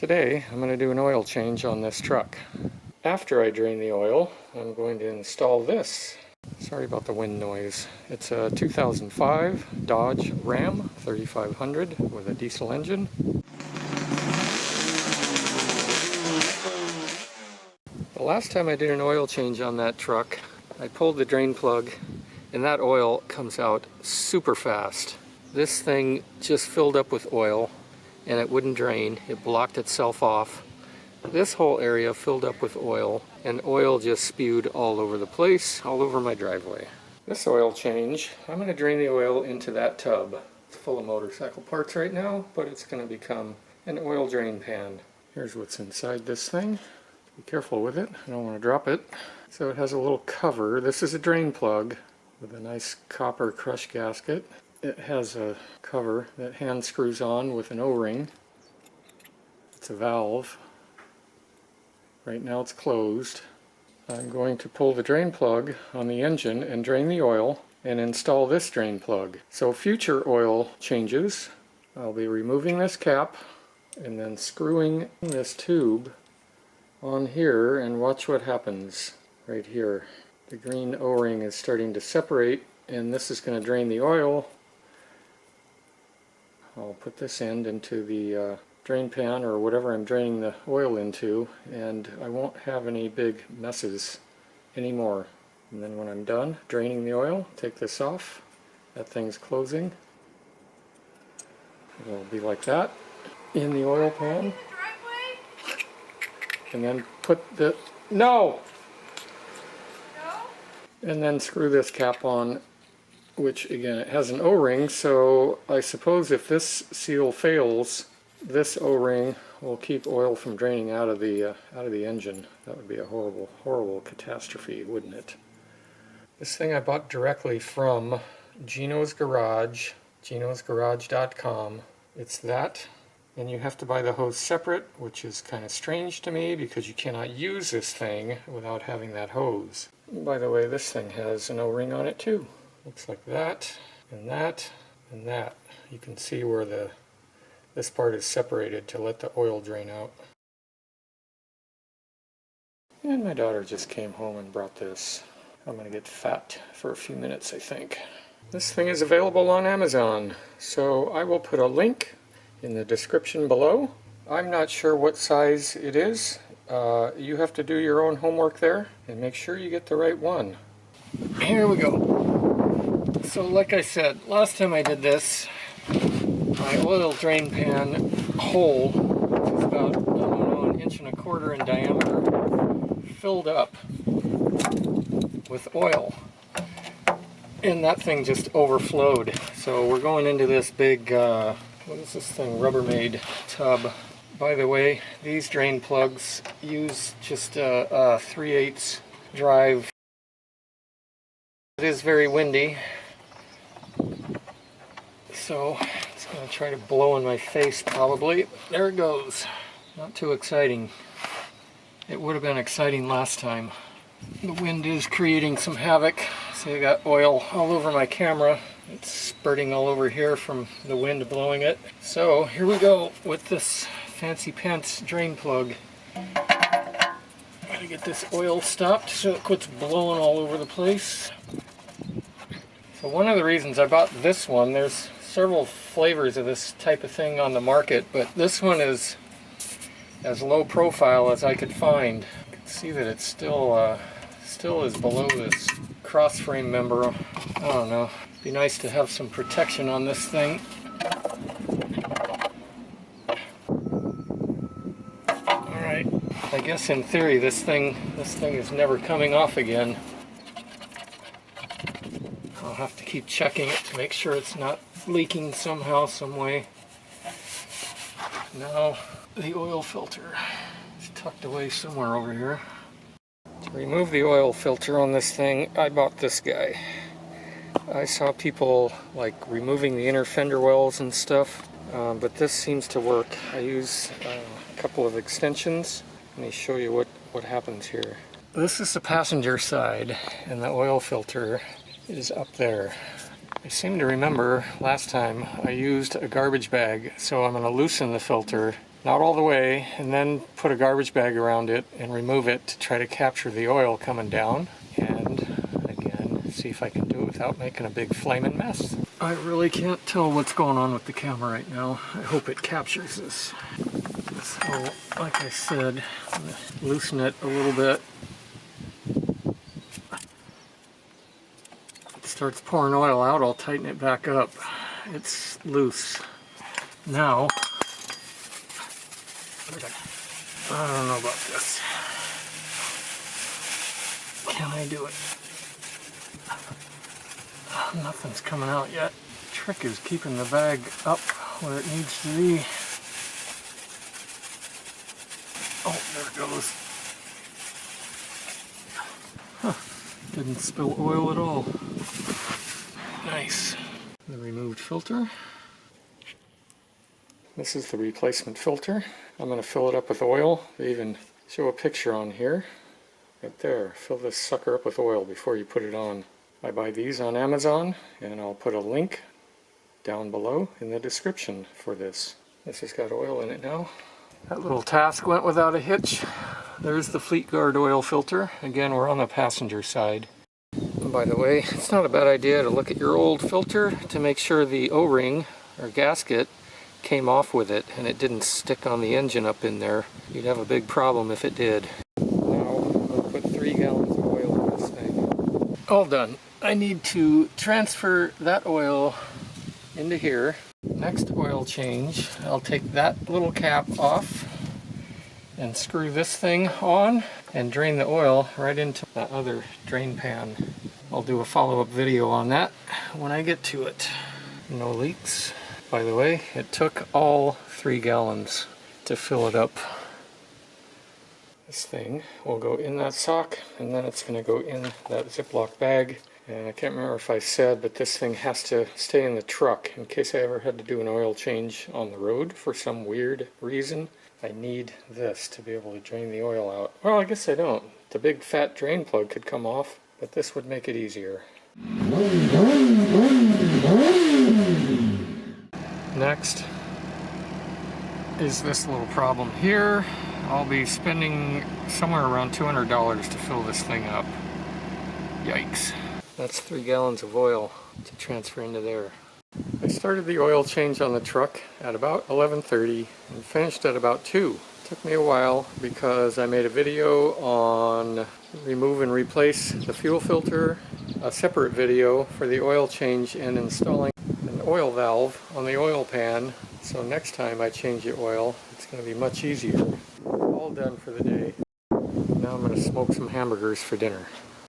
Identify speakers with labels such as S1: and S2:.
S1: Today I'm going to do an oil change on this truck. After I drain the oil, I'm going to install this. Sorry about the wind noise. It's a 2005 Dodge Ram 3500 with a diesel engine. The last time I did an oil change on that truck, I pulled the drain plug and that oil comes out super fast. This thing just filled up with oil and it wouldn't drain. It blocked itself off. This whole area filled up with oil, and oil just spewed all over the place, all over my driveway. This oil change, I'm going to drain the oil into that tub. It's full of motorcycle parts right now, but it's going to become an oil drain pan. Here's what's inside this thing. Be careful with it, I don't want to drop it. So it has a little cover. This is a drain plug with a nice copper crush gasket. It has a cover that hand screws on with an O-ring. It's a valve. Right now it's closed. I'm going to pull the drain plug on the engine and drain the oil and install this drain plug. So future oil changes, I'll be removing this cap and then screwing this tube on here, and watch what happens right here. The green O-ring is starting to separate and this is going to drain the oil. I'll put this end into the drain pan or whatever I'm draining the oil into, and I won't have any big messes anymore. And then when I'm done draining the oil, take this off. That thing's closing. It'll be like that in the oil pan. And then put the... No! And then screw this cap on, which again, it has an O-ring, so I suppose if this seal fails, this O-ring will keep oil from draining out of the engine. That would be a horrible, horrible catastrophe, wouldn't it? This thing I bought directly from Gino's Garage, ginosgarage.com. It's that, and you have to buy the hose separate, which is kind of strange to me because you cannot use this thing without having that hose. By the way, this thing has an O-ring on it too. Looks like that, and that, and that. You can see where this part is separated to let the oil drain out. And my daughter just came home and brought this. I'm going to get fat for a few minutes, I think. This thing is available on Amazon, so I will put a link in the description below. I'm not sure what size it is. You have to do your own homework there and make sure you get the right one. Here we go. So like I said, last time I did this, my oil drain pan hole, which is about, I don't know, 1.25 inches in diameter, filled up with oil. And that thing just overflowed. So we're going into this big, what is this thing, Rubbermaid tub. By the way, these drain plugs use just a 3/8 drive. It is very windy, so it's going to try to blow in my face probably. There it goes. Not too exciting. It would have been exciting last time. The wind is creating some havoc. See, I got oil all over my camera. It's spurting all over here from the wind blowing it. So here we go with this fancy pants drain plug. Gotta get this oil stopped so it quits blowing all over the place. So one of the reasons I bought this one, there's several flavors of this type of thing on the market, but this one is as low profile as I could find. You can see that it's still is below this cross frame member. I don't know. It'd be nice to have some protection on this thing. Alright, I guess in theory this thing is never coming off again. I'll have to keep checking it to make sure it's not leaking somehow, some way. Now the oil filter is tucked away somewhere over here. To remove the oil filter on this thing, I bought this guy. I saw people like removing the inner fender wells and stuff, but this seems to work. I use a couple of extensions. Let me show you what happens here. This is the passenger side, and the oil filter is up there. I seem to remember last time I used a garbage bag, so I'm going to loosen the filter not all the way, and then put a garbage bag around it and remove it to try to capture the oil coming down. And again, see if I can do it without making a big flaming mess. I really can't tell what's going on with the camera right now. I hope it captures this. So, like I said, I'm going to loosen it a little bit. It starts pouring oil out, I'll tighten it back up. It's loose. Now, I don't know about this. Can I do it? Nothing's coming out yet. The trick is keeping the bag up where it needs to be. Oh, there it goes. Huh. Didn't spill oil at all. Nice. The removed filter. This is the replacement filter. I'm going to fill it up with oil. They even show a picture on here. Right there. Fill this sucker up with oil before you put it on. I buy these on Amazon, and I'll put a link down below in the description for this. This has got oil in it now. That little task went without a hitch. There's the Fleetguard oil filter. Again, we're on the passenger side. And by the way, it's not a bad idea to look at your old filter to make sure the O-ring or gasket came off with it and it didn't stick on the engine up in there. You'd have a big problem if it did. Now, I'll put 3 gallons of oil in this thing. All done. I need to transfer that oil into here. Next oil change, I'll take that little cap off and screw this thing on and drain the oil right into that other drain pan. I'll do a follow-up video on that when I get to it. No leaks. By the way, it took all 3 gallons to fill it up. This thing will go in that sock, and then it's going to go in that Ziploc bag. And I can't remember if I said, but this thing has to stay in the truck in case I ever had to do an oil change on the road for some weird reason. I need this to be able to drain the oil out. Well, I guess I don't. The big fat drain plug could come off, but this would make it easier. Next is this little problem here. I'll be spending somewhere around $200 to fill this thing up. Yikes. That's 3 gallons of oil to transfer into there. I started the oil change on the truck at about 11:30 and finished at about 2. It took me a while because I made a video on remove and replace the fuel filter, a separate video for the oil change and installing an oil valve on the oil pan. So next time I change the oil, it's going to be much easier. All done for the day. Now I'm going to smoke some hamburgers for dinner.